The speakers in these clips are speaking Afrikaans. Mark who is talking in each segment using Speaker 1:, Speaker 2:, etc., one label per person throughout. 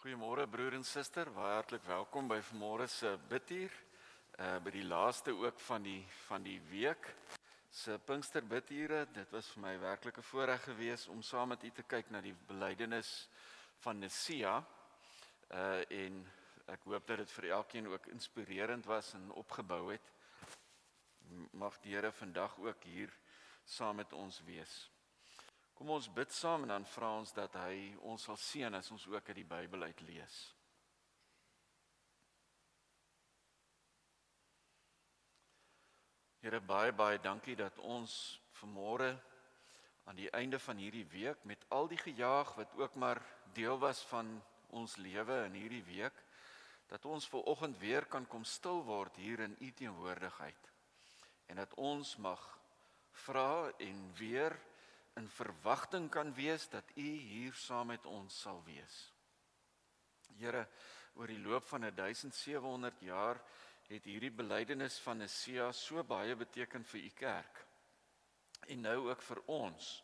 Speaker 1: Goeiemôre broer en suster, baie hartlik welkom by vanmôre se bidtuur. By die laaste ook van die week se Pinksterbidture. Dit was vir my werklik 'n voorreg geweest om saam met u te kyk na die belydenis van Nisea. En ek hoop dat dit vir elkeen ook inspirerend was en opgebou het. Mag die Here vandag ook hier saam met ons wees. Kom ons bid saam en dan vra ons dat hy ons sal seën as ons ook uit die Bybel uit lees. Here, baie dankie dat ons vanmôre aan die einde van hierdie week met al die gejaag wat ook maar deel was van ons lewe in hierdie week, dat ons vanoggend weer kan kom stil word hier in u teenwoordigheid. En dat ons mag vra en weer in verwagting kan wees dat u hier saam met ons sal wees. Here, oor die loop van 1700 jaar het hierdie belydenis van Nisea so baie beteken vir u kerk. En nou ook vir ons.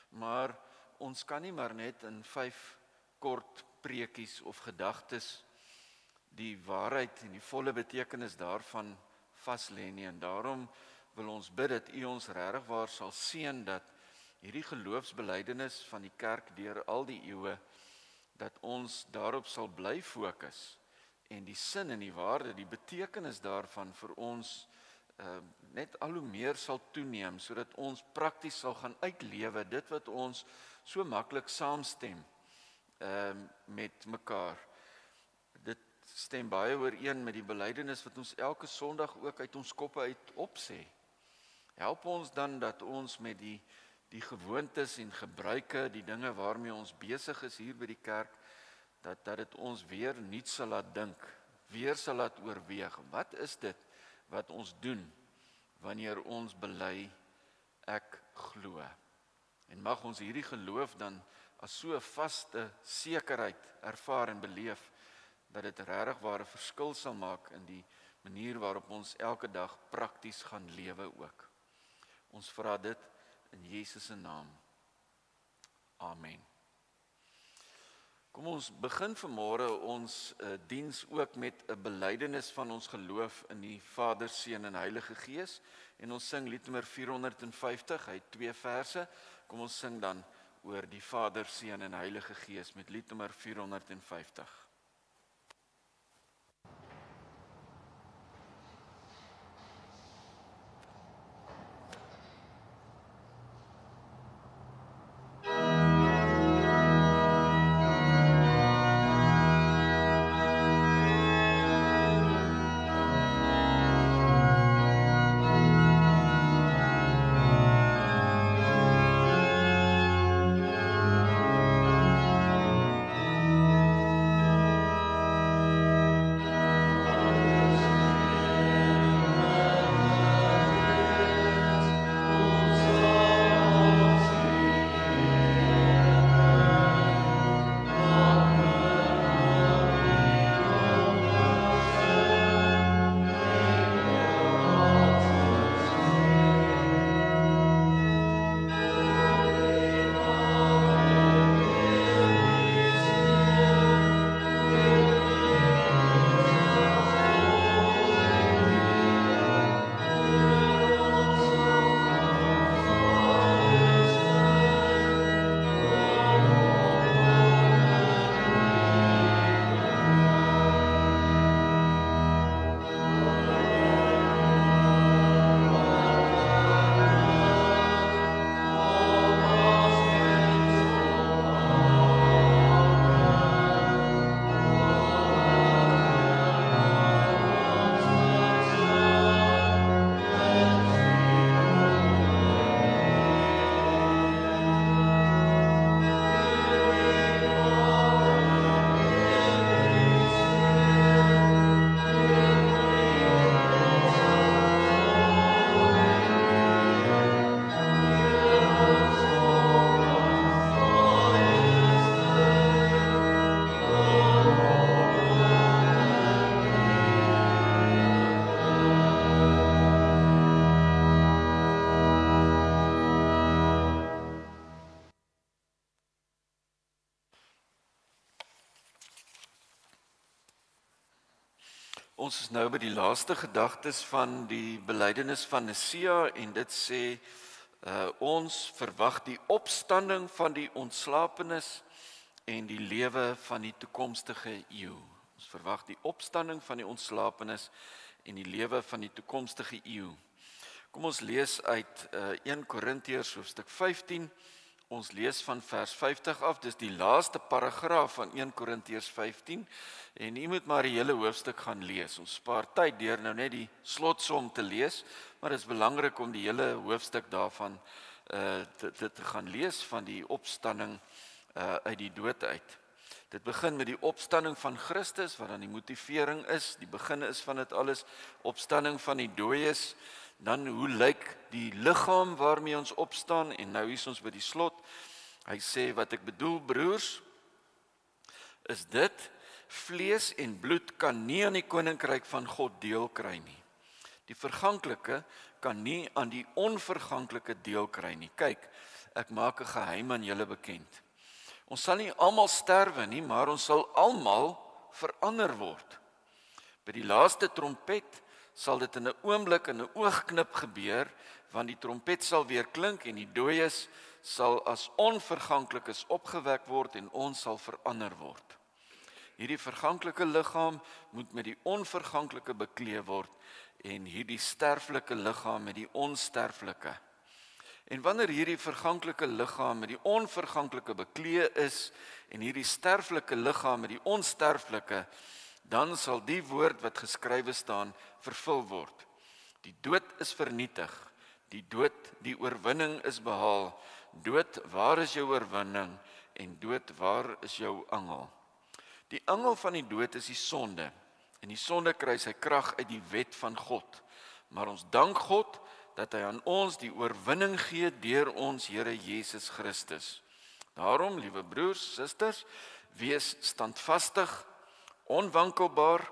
Speaker 1: Maar ons kan nie maar net in 5 kort preekies of gedagtes die waarheid en die volle betekenis daarvan vas lê nie. En daarom wil ons bid dat u ons regtig waar sal seën dat hierdie geloofsbelydenis van die kerk deur al die eeue, dat ons daarop sal bly fokus en die sin en die waarde, die betekenis daarvan vir ons net al hoe meer sal toeneem, sodat ons prakties sal gaan uitlewe dit wat ons so maklik saamstem met mekaar. Dit stem baie ooreen met die belydenis wat ons elke Sondag ook uit ons koppe uit opsê. Help ons dan dat ons met die gewoontes en gebruike, die dinge waarmee ons besig is hier by die kerk, dat dit ons weer nuut sal laat dink, weer sal laat oorweeg. Wat is dit wat ons doen wanneer ons bely ek glo? En mag ons hierdie geloof dan as so 'n vaste sekerheid ervaar en beleef, dat dit regtig ware verskil sal maak in die manier waarop ons elke dag prakties gaan lewe ook. Ons vra dit in Jesus se naam. Amen. Kom ons begin vanmôre ons diens ook met 'n belydenis van ons geloof in die Vader, Seun en Heilige Gees. En ons sing liednommer 450, hy het 2 verse. Kom ons sing dan oor die Vader, Seun en Heilige Gees met liednommer 450. Ons is nou by die laaste gedagtes van die belydenis van Nisea en dit sê ons verwag die opstanding van die ontslapenis en die lewe van die toekomstige eeu. Ons verwag die opstanding van die ontslapenis en die lewe van die toekomstige eeu. Kom ons lees uit 1 Korintiërs hoofstuk 15. Ons lees van vers 50 af, dis die laaste paragraaf van 1 Korintiërs 15 en u moet maar die hele hoofstuk gaan lees. Ons spaar tyd deur nou net die slotsom te lees, maar dit is belangrik om die hele hoofstuk daarvan te gaan lees van die opstanding uit die dood uit. Dit begin met die opstanding van Christus, wat dan die motivering is, die begin is van dit alles, opstanding van die dooies. Dan hoe lyk die liggaam waarmee ons opstaan en nou is ons by die slot. Hy sê wat ek bedoel broers is dit, vlees en bloed kan nie aan die koninkryk van God deel kry nie. Die verganklike kan nie aan die onverganklike deel kry nie. Kyk, ek maak 'n geheim aan julle bekend. Ons sal nie almal sterwe nie, maar ons sal almal verander word. By die laaste trompet sal dit in 'n oomblik, in 'n oogknip gebeur, want die trompet sal weer klink en die dooies sal as onverganklikes opgewek word en ons sal verander word. Hierdie verganklike liggaam moet met die onverganklike bekleed word en hierdie sterflike liggaam met die onsterflike. En wanneer hierdie verganklike liggaam met die onverganklike bekleed is en hierdie sterflike liggaam met die onsterflike, dan sal die woord wat geskrywe staan vervul word. Die dood is vernietig, die dood, die oorwinning is behaal. Dood, waar is jou oorwinning? En dood, waar is jou angel? Die angel van die dood is die sonde, en die sonde kry sy krag uit die wet van God. Maar ons dank God dat hy aan ons die oorwinning gee deur ons Here Jesus Christus. Daarom, liewe broers, susters, wees standvastig, onwankelbaar,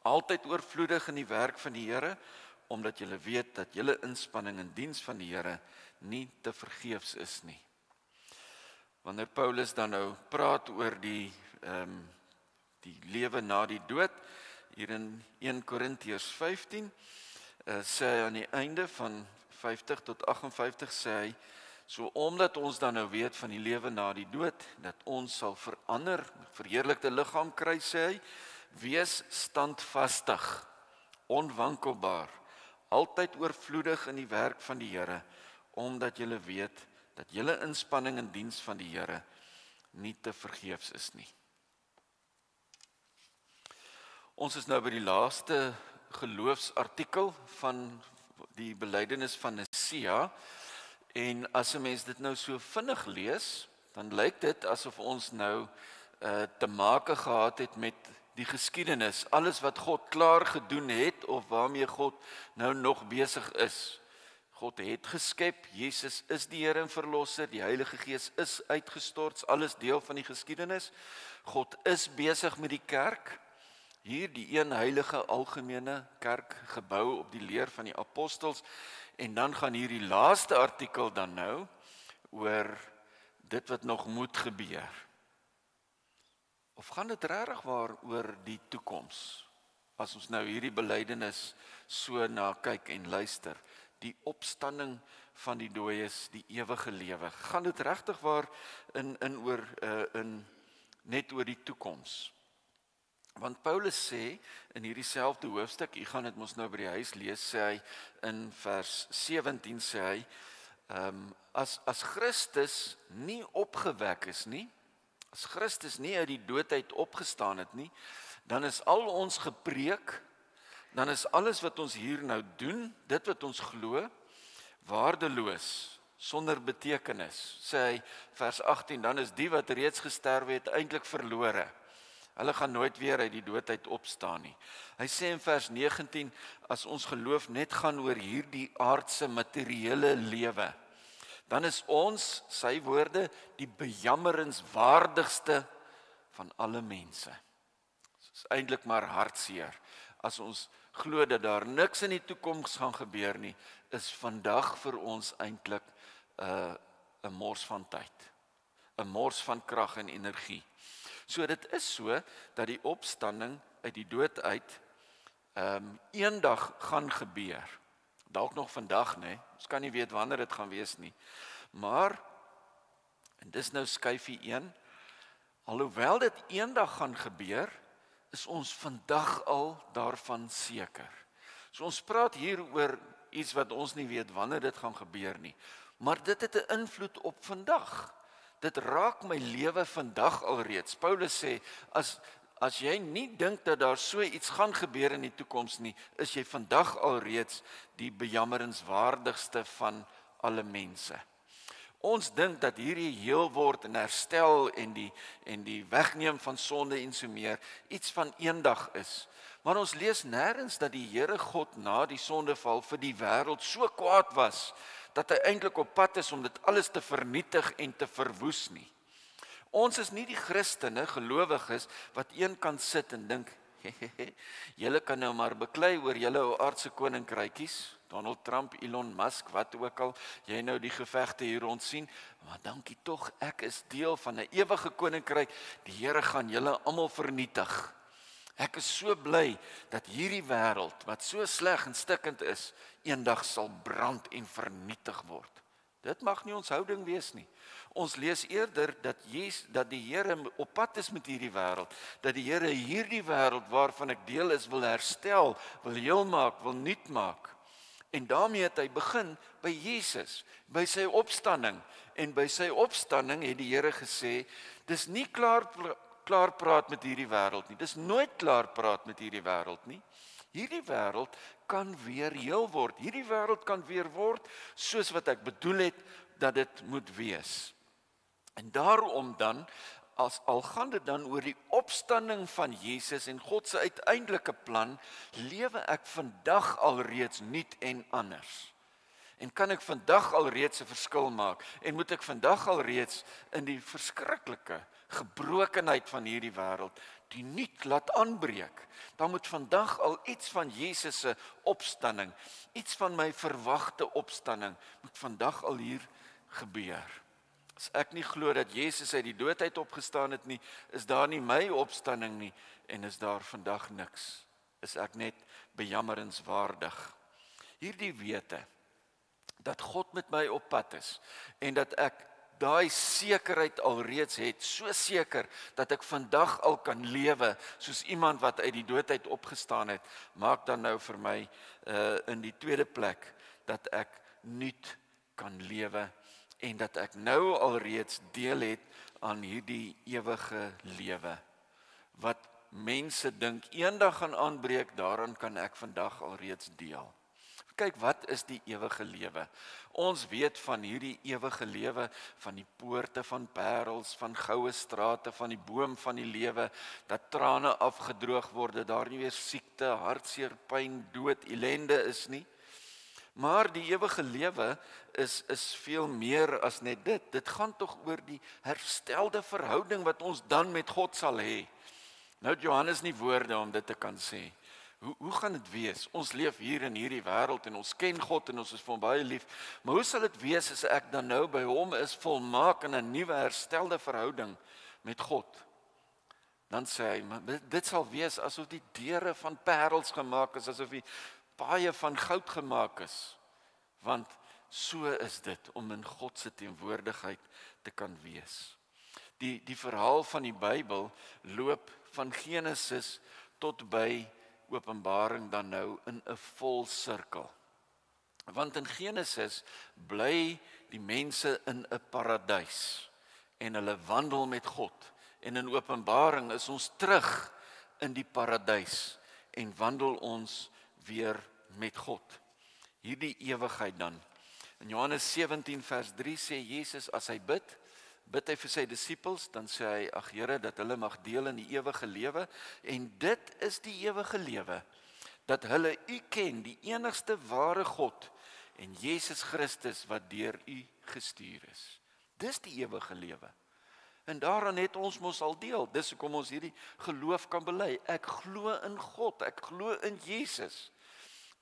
Speaker 1: altyd oorvloedig in die werk van die Here, omdat julle weet dat julle inspanning in diens van die Here nie te vergeefs is nie. Wanneer Paulus dan nou praat oor die lewe na die dood, hier in 1 Korintiërs 15, sê hy aan die einde van 50 tot 58, sê hy, so omdat ons dan nou weet van die lewe na die dood, dat ons sal verander, verheerlikte liggaam kry, sê hy, wees standvastig, onwankelbaar, altyd oorvloedig in die werk van die Here, omdat julle weet dat julle inspanning in diens van die Here nie te vergeefs is nie. Ons is nou by die laaste geloofsartikel van die belydenis van Nisea, en as 'n mens dit nou so vinnig lees, dan lyk dit asof ons nou te make gehad het met die geskiedenis, alles wat God klaar gedoen het of waarmee God nou nog besig is. God het geskep, Jesus is die Here en Verlosser, die Heilige Gees is uitgestort, alles deel van die geskiedenis. God is besig met die kerk, hier die een heilige algemene kerk gebou op die leer van die apostels, en dan gaan hierdie laaste artikel dan nou oor dit wat nog moet gebeur. Of gaan dit regtig waar oor die toekoms? As ons nou hierdie belydenis so na kyk en luister, die opstanding van die dooies, die ewige lewe, gaan dit regtig waar net oor die toekoms? Want Paulus sê in hierdie selfde hoofstuk, u gaan dit mos nou by die huis lees, sê hy in vers 17 sê hy, as Christus nie opgewek is nie, as Christus nie uit die dood uit opgestaan het nie, dan is al ons gepreek, dan is alles wat ons hier nou doen, dit wat ons glo, waardeloos, sonder betekenis. Sê hy vers 18, dan is die wat reeds gesterwe het eintlik verlore. Hulle gaan nooit weer uit die dood uit opstaan nie. Hy sê in vers 19, as ons geloof net gaan oor hierdie aardse materiële lewe, dan is ons, sy woorde, die bejammerenswaardigste van alle mense. Dit is eintlik maar hartseer. As ons glo dat daar niks in die toekoms gaan gebeur nie, is vandag vir ons eintlik 'n mors van tyd, 'n mors van krag en energie. So dit is so dat die opstanding uit die dood uit eendag gaan gebeur. Dalk nog vandag, né? Ons kan nie weet wanneer dit gaan wees nie. Maar, en dis nou skyfie 1, alhoewel dit eendag gaan gebeur, is ons vandag al daarvan seker. So ons praat hier oor iets wat ons nie weet wanneer dit gaan gebeur nie. Maar dit het 'n invloed op vandag. Dit raak my lewe vandag alreeds. Paulus sê, as jy nie dink dat daar so iets gaan gebeur in die toekoms nie, is jy vandag alreeds die bejammerenswaardigste van alle mense. Ons dink dat hierdie heel word en herstel en die wegneem van sonde en so meer iets van eendag is. Maar ons lees nêrens dat die Here God na die sondeval vir die wêreld so kwaad was dat hy eintlik op pad is om dit alles te vernietig en te verwoes nie. Ons is nie die Christene, gelowiges, wat een kan sit en dink, julle kan nou maar beklei oor julle aardse koninkrykies, Donald Trump, Elon Musk, wat ook al, jy nou die gevegte hier rond sien, maar dankie tog, ek is deel van 'n ewige koninkryk, die Here gaan julle almal vernietig. Ek is so bly dat hierdie wêreld, wat so sleg en stikkend is, eendag sal brand en vernietig word. Dit mag nie ons houding wees nie. Ons lees eerder dat die Here op pad is met hierdie wêreld, dat die Here hierdie wêreld waarvan ek deel is wil herstel, wil heel maak, wil nuut maak. En daarmee het hy begin by Jesus, by sy opstanding. En by sy opstanding het die Here gesê, dis nie klaar praat met hierdie wêreld nie. Dis nooit klaar praat met hierdie wêreld nie. Hierdie wêreld kan weer heel word. Hierdie wêreld kan weer word soos wat ek bedoel het dat dit moet wees. En daarom dan, al gaan dit dan oor die opstanding van Jesus en God se uiteindelike plan, lewe ek vandag alreeds nuut en anders. En kan ek vandag alreeds 'n verskil maak? En moet ek vandag alreeds in die verskriklike gebrokenheid van hierdie wêreld die nuut laat aanbreek? Dan moet vandag al iets van Jesus se opstanding, iets van my verwagte opstanding, moet vandag al hier gebeur. As ek nie glo dat Jesus uit die dood uit opgestaan het nie, is daar nie my opstanding nie en is daar vandag niks. Is ek net bejammerenswaardig. Hierdie wete dat God met my op pad is en dat ek daai sekerheid alreeds het, so seker dat ek vandag al kan lewe soos iemand wat uit die dood uit opgestaan het, maak dan nou vir my in die tweede plek dat ek nuut kan lewe en dat ek nou alreeds deel het aan hierdie ewige lewe. Wat mense dink eendag gaan aanbreek, daaraan kan ek vandag alreeds deel. Kyk, wat is die ewige lewe? Ons weet van hierdie ewige lewe, van die poorte van parels, van goue strate, van die boom van die lewe, dat trane afgedroog word, dat daar nie weer siekte, hartseer, pyn, dood, ellende is nie. Maar die ewige lewe is veel meer as net dit. Dit gaan tog oor die herstelde verhouding wat ons dan met God sal hê. Nou het Johannes nie woorde om dit te kan sê. Hoe gaan dit wees? Ons leef hier in hierdie wêreld en ons ken God en ons is vir hom baie lief. Maar hoe sal dit wees as ek dan nou by hom is volmaak in 'n nuwe herstelde verhouding met God? Dan sê hy, maar dit sal wees asof die deure van parels gemaak is, asof die paaie van goud gemaak is. Want so is dit om in God se teenwoordigheid te kan wees. Die verhaal van die Bybel loop van Genesis tot by Openbaring dan nou in 'n vol sirkel. Want in Genesis bly die mense in 'n paradys en hulle wandel met God. En in Openbaring is ons terug in die paradys en wandel ons weer met God. Hierdie ewigheid dan. In Johannes 17 vers 3 sê Jesus as hy bid hy vir sy disippels, dan sê hy, ag Here, dat hulle mag deel in die ewige lewe, en dit is die ewige lewe, dat hulle U ken, die enigste ware God, en Jesus Christus wat deur U gestuur is. Dis die ewige lewe. En daaraan het ons mos al deel. Dis hoekom ons hierdie geloof kan bely. Ek glo in God, ek glo in Jesus.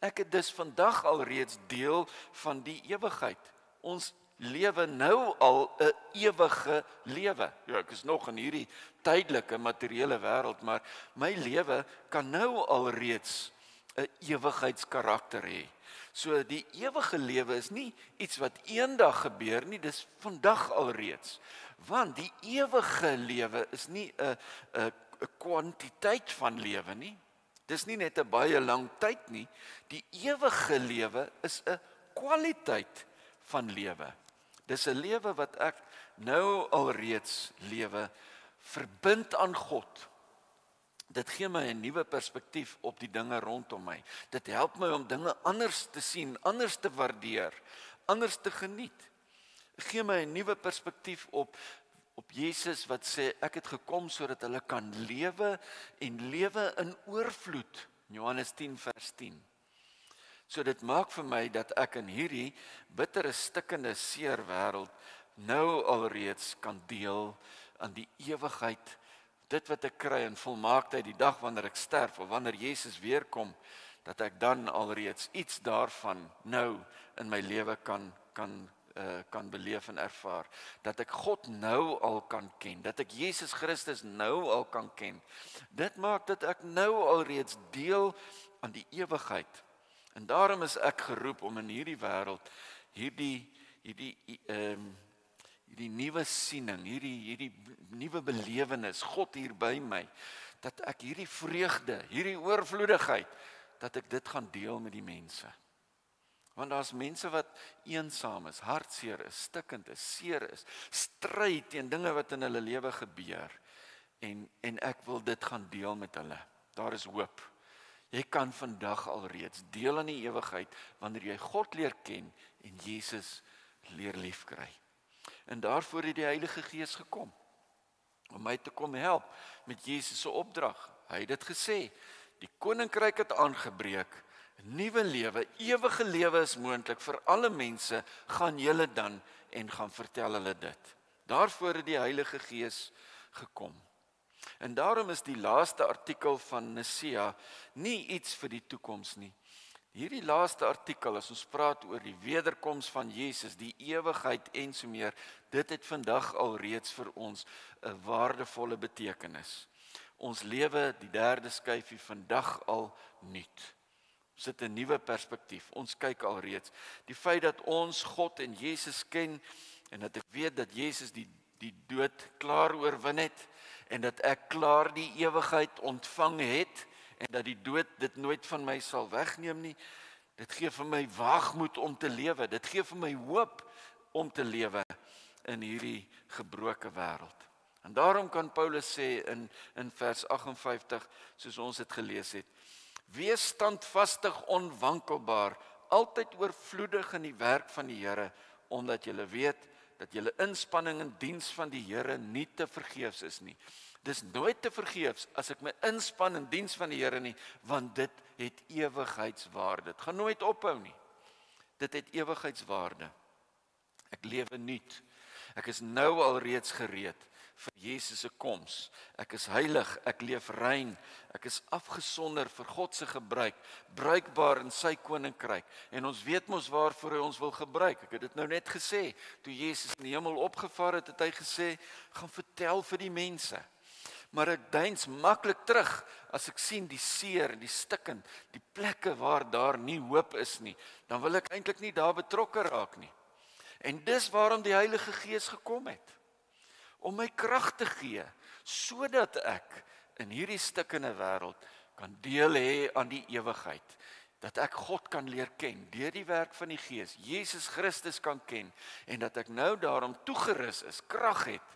Speaker 1: Ek het dus vandag al reeds deel van die ewigheid. Ons lewe nou al 'n ewige lewe. Ja, ek is nog in hierdie tydelike materiële wêreld, maar my lewe kan nou al reeds 'n ewigheidskarakter hê. So die ewige lewe is nie iets wat eendag gebeur nie, dis vandag alreeds. Want die ewige lewe is nie 'n kwantiteit van lewe nie. Dis nie net 'n baie lang tyd nie. Die ewige lewe is 'n kwaliteit van lewe. Dis 'n lewe wat ek nou alreeds lewe, verbind aan God. Dit gee my 'n nuwe perspektief op die dinge rondom my. Dit help my om dinge anders te sien, anders te waardeer, anders te geniet. Dit gee my 'n nuwe perspektief op Jesus wat sê ek het gekom sodat hulle kan lewe en lewe in oorvloed. Johannes 10 vers 10. So dit maak vir my dat ek in hierdie bittere, stikkende, seer wêreld nou alreeds kan deel aan die ewigheid. Dit wat ek kry in volmaaktheid die dag wanneer ek sterf of wanneer Jesus weer kom, dat ek dan alreeds iets daarvan nou in my lewe kan beleef en ervaar. Dat ek God nou al kan ken, dat ek Jesus Christus nou al kan ken. Dit maak dat ek nou alreeds deel aan die ewigheid. En daarom is ek geroep om in hierdie wêreld hierdie nuwe siening, hierdie nuwe belewenis, God hier by my, dat ek hierdie vreugde, hierdie oorvloedigheid, dat ek dit gaan deel met die mense. Want daar's mense wat eensaam is, hartseer is, stikkend is, seer is, stry teen dinge wat in hulle lewe gebeur. En ek wil dit gaan deel met hulle. Daar is hoop. Jy kan vandag alreeds deel aan die ewigheid wanneer jy God leer ken en Jesus leer liefkry. En daarvoor het die Heilige Gees gekom om my te kom help met Jesus se opdrag. Hy het dit gesê, die koninkryk het aangebreek, 'n nuwe lewe, ewige lewe is moontlik vir alle mense, gaan julle dan en gaan vertel hulle dit. Daarvoor het die Heilige Gees gekom. En daarom is die laaste artikel van Nisea nie iets vir die toekoms nie. Hierdie laaste artikel, as ons praat oor die wederkoms van Jesus, die ewigheid en so meer, dit het vandag alreeds vir ons 'n waardevolle betekenis. Ons lewe die derde skyfie vandag al nuut. Ons het 'n nuwe perspektief. Ons kyk alreeds. Die feit dat ons God en Jesus ken en dat ek weet dat Jesus die dood klaar oorwin het en dat ek klaar die ewigheid ontvang het en dat die dood dit nooit van my sal wegneem nie. Dit gee vir my waagmoed om te lewe. Dit gee vir my hoop om te lewe in hierdie gebroke wêreld. En daarom kan Paulus sê in vers 58, soos ons dit gelees het, wees standvastig, onwankelbaar, altyd oorvloedig in die werk van die Here, omdat julle weet dat julle inspanning in diens van die Here nie te vergeefs is nie. Dis nooit te vergeefs as ek my inspann in diens van die Here nie, want dit het ewigheidswaarde. Dit gaan nooit ophou nie. Dit het ewigheidswaarde. Ek lewe nuut. Ek is nou al reeds gereed vir Jesus se koms. Ek is heilig, ek leef rein, ek is afgesonder vir God se gebruik, bruikbaar in sy koninkryk. En ons weet mos waarvoor hy ons wil gebruik. Ek het dit nou net gesê, toe Jesus in die hemel opgevaar het, het hy gesê, gaan vertel vir die mense. Maar ek deins maklik terug as ek sien die seer, die stikken, die plekke waar daar nie hoop is nie, dan wil ek eintlik nie daar betrokke raak nie. En dis waarom die Heilige Gees gekom het. Om my krag te gee, sodat ek in hierdie stikkende wêreld kan deel hê aan die ewigheid. Dat ek God kan leer ken, deur die werk van die Gees, Jesus Christus kan ken, en dat ek nou daarom toegerus is, krag het,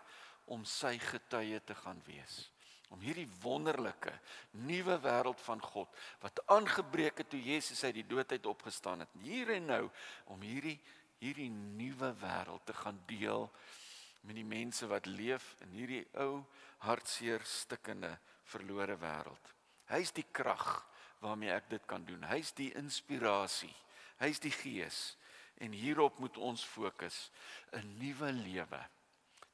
Speaker 1: om sy getuie te gaan wees. Om hierdie wonderlike, nuwe wêreld van God, wat aangebreek het toe Jezus uit die dood uit opgestaan het, hier en nou, om hierdie nuwe wêreld te gaan deel, met die mense wat leef in hierdie ou, hartseer, stikkende, verlore wêreld. Hy is die krag waarmee ek dit kan doen. Hy is die inspirasie. Hy is die Gees. En hierop moet ons fokus. 'n nuwe lewe.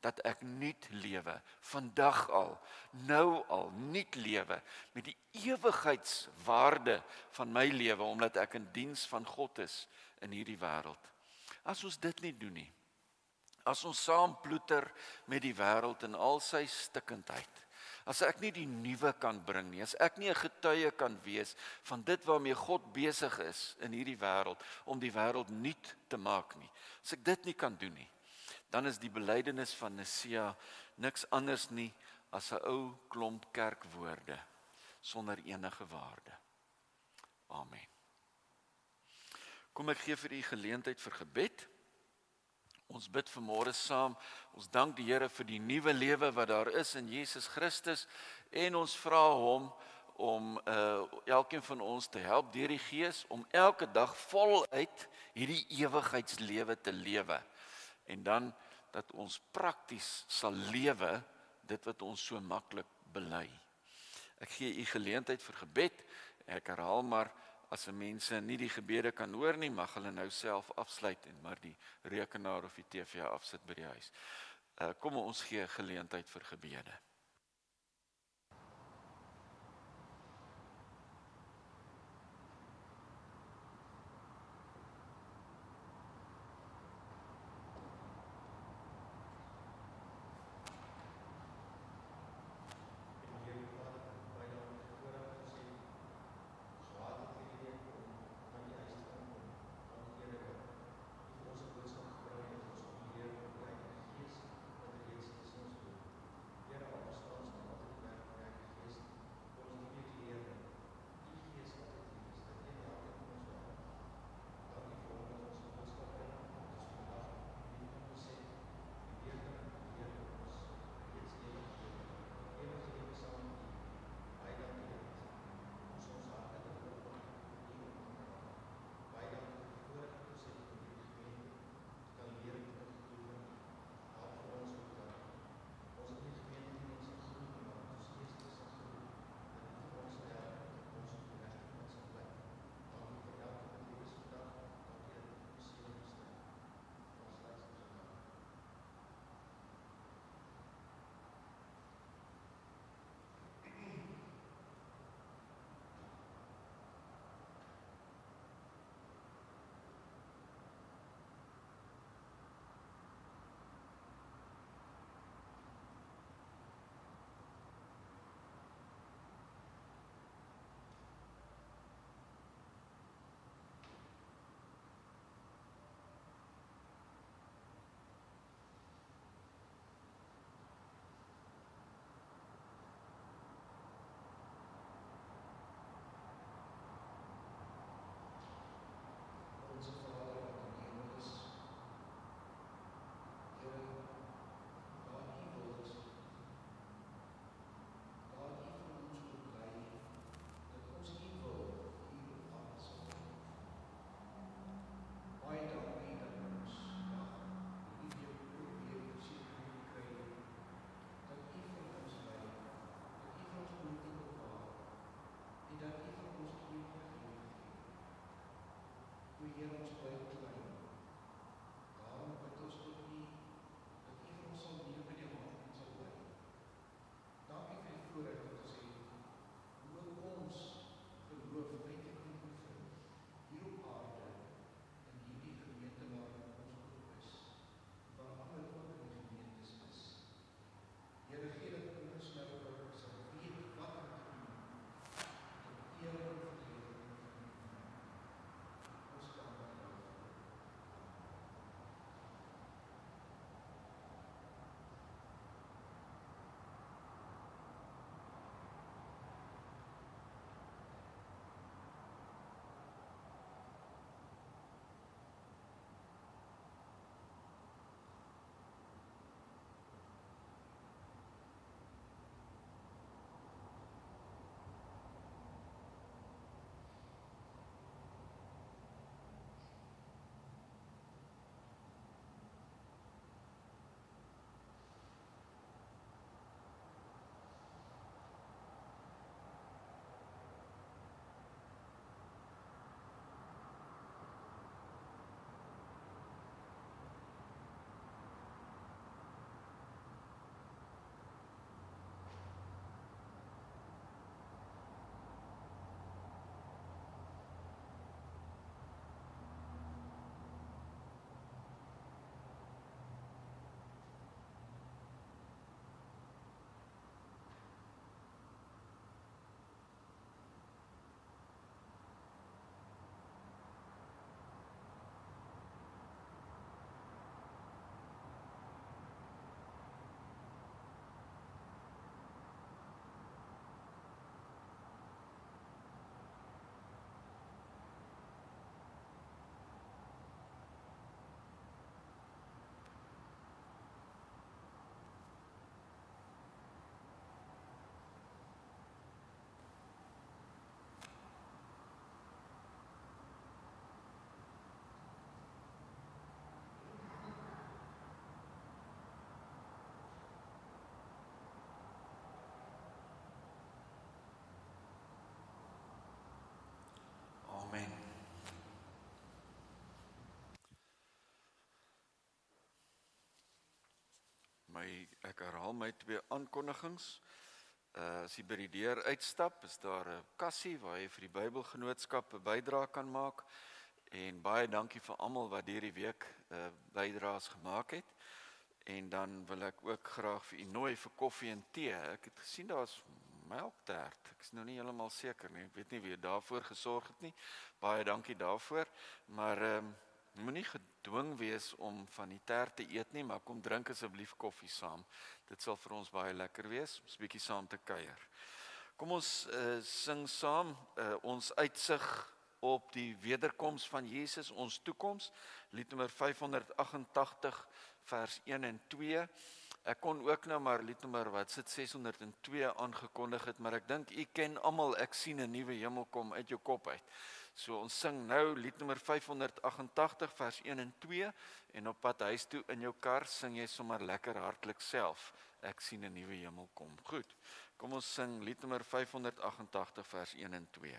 Speaker 1: Dat ek nuut lewe, vandag al, nou al, nuut lewe, met die ewigheidswaarde van my lewe, omdat ek in diens van God is in hierdie wêreld. As ons dit nie doen nie, as ons saam ploeter met die wêreld in al sy stikkendheid, As ek nie die nuwe kan bring nie, as ek nie 'n getuie kan wees van dit waarmee God besig is in hierdie wêreld om die wêreld nuut te maak nie. As ek dit nie kan doen nie, dan is die belydenis van Nisea niks anders nie as 'n ou klomp kerkwoorde sonder enige waarde. Amen. Kom ek gee vir u geleentheid vir gebed. Ons bid vanmôre saam. Ons dank die Here vir die nuwe lewe wat daar is in Jesus Christus en ons vra hom om elkeen van ons te help deur die Gees om elke dag voluit hierdie ewigheidslewe te lewe. En dan dat ons prakties sal lewe dit wat ons so maklik bely. Ek gee u geleentheid vir gebed. Ek herhaal maar, as mense nie die gebede kan hoor nie, mag hulle nou self afsluit en maar die rekenaar of die TV afsit by die huis. Kom ons gee geleentheid vir gebede. Ek herhaal my 2 aankondigings. As jy by die deur uitstap, is daar 'n kassie waar jy vir die Bybelgenootskap 'n bydrae kan maak. En baie dankie vir almal wat hierdie week bydraes gemaak het. En dan wil ek ook graag vir u nooi vir koffie en tee. Ek het gesien daar's melktert. Ek is nou nie heeltemal seker nie. Ek weet nie wie daarvoor gesorg het nie. Baie dankie daarvoor. Maar moenie gedwing wees om van die tert te eet nie, maar kom drink asseblief koffie saam. Dit sal vir ons baie lekker wees, om 'n bietjie saam te kuier. Kom ons sing saam ons uitsig op die wederkoms van Jesus, ons toekoms, liednommer 588 vers 1 en 2. Ek kon ook nou maar liednommer 602 aangekondig het, maar ek dink u ken almal ek sien 'n nuwe hemel kom uit jou kop uit. So ons sing nou liednommer 588 vers 1 en 2 en op pad huis toe in jou kar sing jy sommer lekker hartlik self. Ek sien 'n nuwe hemel kom. Goed. Kom ons sing liednommer 588 vers 1 en 2.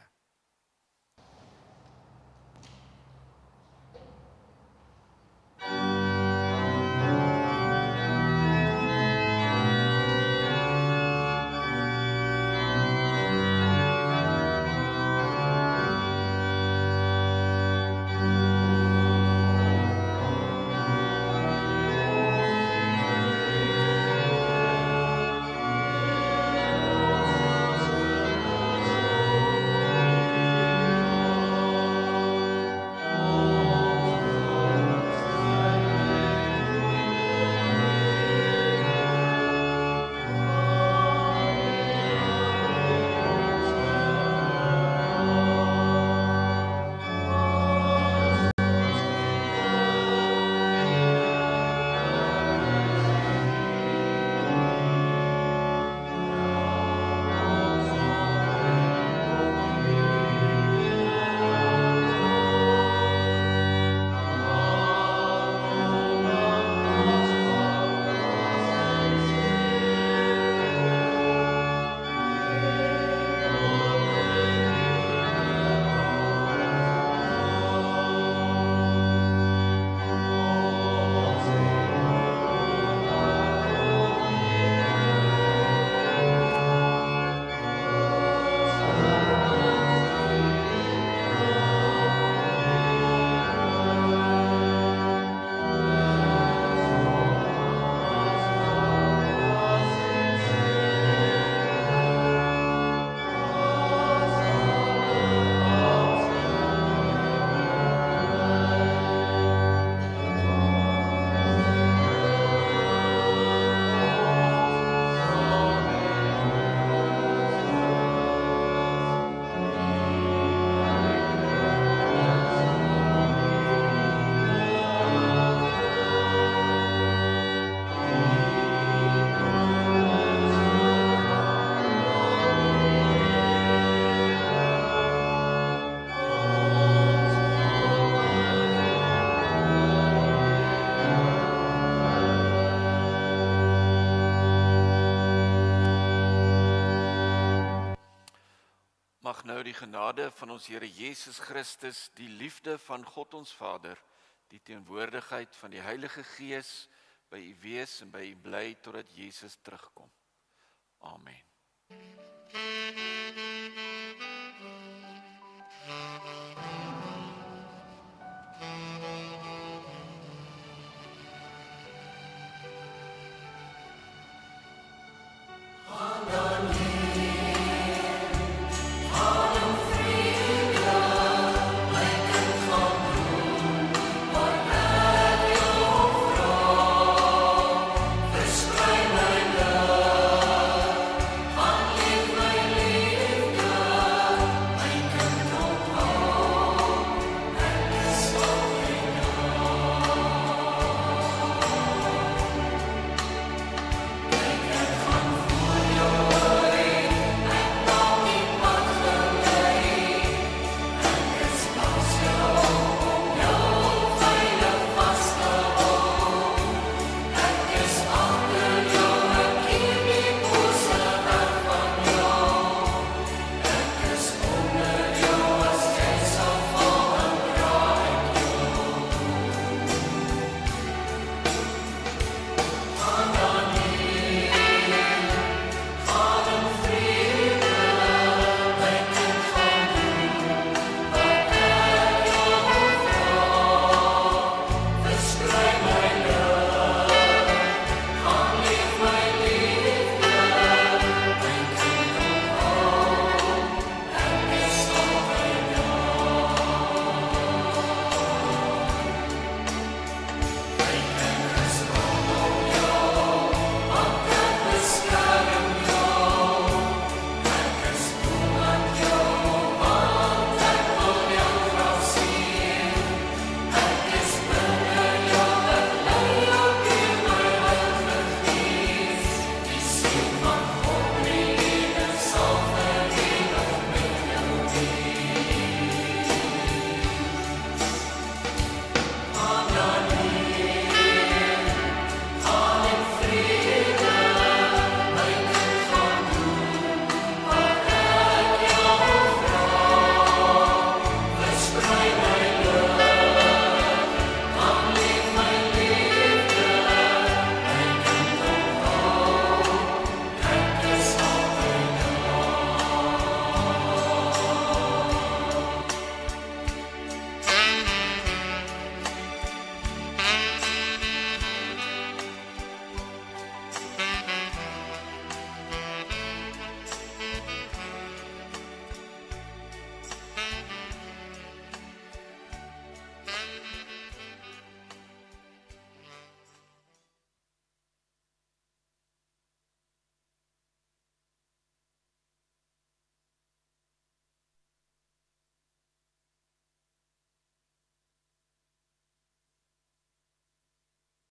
Speaker 1: Mag nou die genade van ons Here Jesus Christus, die liefde van God ons Vader, die teenwoordigheid van die Heilige Gees by u wees en by u bly totdat Jesus terugkom. Amen.